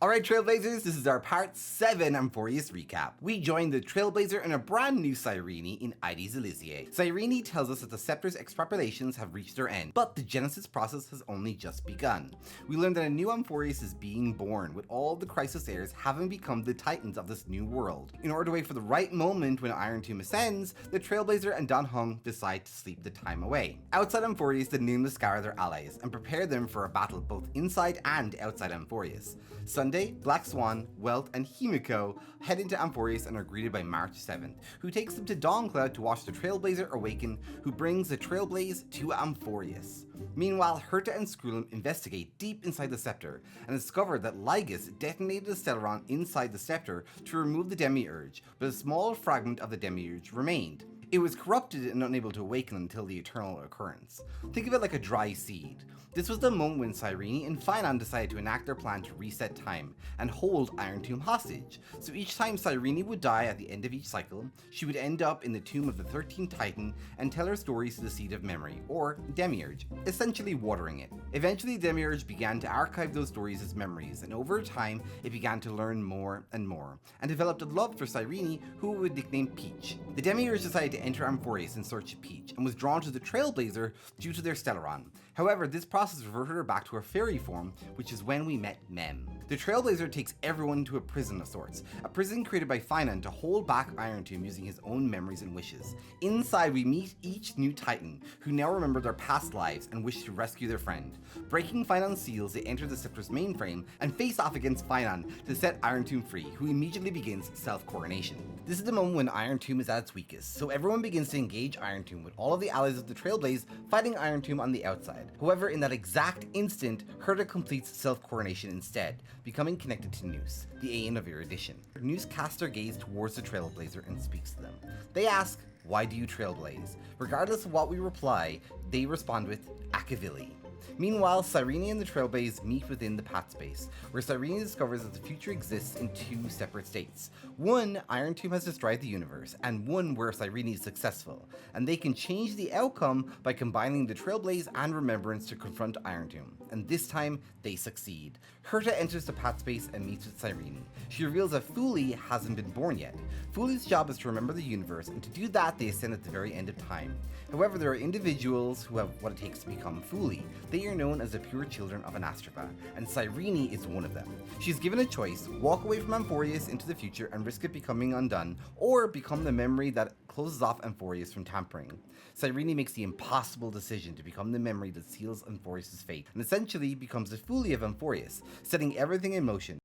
Alright Trailblazers, this is our part 7 Amphoreus recap. We join the Trailblazer in a brand new Cyrene in Ides Elysiae. Cyrene tells us that the Scepter's extrapolations have reached their end, but the genesis process has only just begun. We learn that a new Amphoreus is being born, with all the Crisis heirs having become the titans of this new world. In order to wait for the right moment when Iron Tomb ascends, the Trailblazer and Dan Heng decide to sleep the time away. Outside Amphoreus, the Nameless are their allies, and prepare them for a battle both inside and outside Amphoreus. Sunday, Black Swan, Welt, and Himiko head into Amphoreus and are greeted by March 7th, who takes them to Dawncloud to watch the Trailblazer awaken, who brings the Trailblaze to Amphoreus. Meanwhile, Herta and Skrullum investigate deep inside the Scepter and discover that Lygus detonated a Stellaron inside the Scepter to remove the Demiurge, but a small fragment of the Demiurge remained. It was corrupted and unable to awaken until the eternal occurrence. Think of it like a dry seed. This was the moment when Cyrene and Finan decided to enact their plan to reset time and hold Iron Tomb hostage. So each time Cyrene would die at the end of each cycle, she would end up in the tomb of the 13th Titan and tell her stories to the Seed of Memory, or Demiurge, essentially watering it. Eventually Demiurge began to archive those stories as memories, and over time it began to learn more, and developed a love for Cyrene, who it would nickname Peach. The Demiurge decided to enter Amphoreus in search of Peach, and was drawn to the Trailblazer due to their Stellaron. However, this process reverted her back to her fairy form, which is when we met Mem. The Trailblazer takes everyone to a prison of sorts, a prison created by Finan to hold back Iron Tomb using his own memories and wishes. Inside we meet each new Titan, who now remember their past lives and wish to rescue their friend. Breaking Finan's seals, they enter the Scepter's mainframe and face off against Finan to set Iron Tomb free, who immediately begins self-coronation. This is the moment when Iron Tomb is at its weakest, so everyone begins to engage Iron Tomb, with all of the allies of the Trailblaze fighting Iron Tomb on the outside. However, in that exact instant, Herta completes self-coronation instead, becoming connected to Noose, the Aeon of Erudition. Noose casts her gaze towards the Trailblazer and speaks to them. They ask, "Why do you trailblaze?" Regardless of what we reply, they respond with Akavili. Meanwhile, Cyrene and the Trailblaze meet within the Path Space, where Cyrene discovers that the future exists in two separate states. One, Iron Tomb has destroyed the universe, and one where Cyrene is successful, and they can change the outcome by combining the Trailblaze and Remembrance to confront Iron Tomb, and this time, they succeed. Herta enters the Path Space and meets with Cyrene. She reveals that Fuli hasn't been born yet. Fuli's job is to remember the universe, and to do that, they ascend at the very end of time. However, there are individuals who have what it takes to become Fuli. They are known as the pure children of Anastrapa, and Cyrene is one of them. She's given a choice: walk away from Amphoreus into the future and risk it becoming undone, or become the memory that closes off Amphoreus from tampering. Cyrene makes the impossible decision to become the memory that seals Amphoreus' fate, and essentially becomes the Fuli of Amphoreus, setting everything in motion.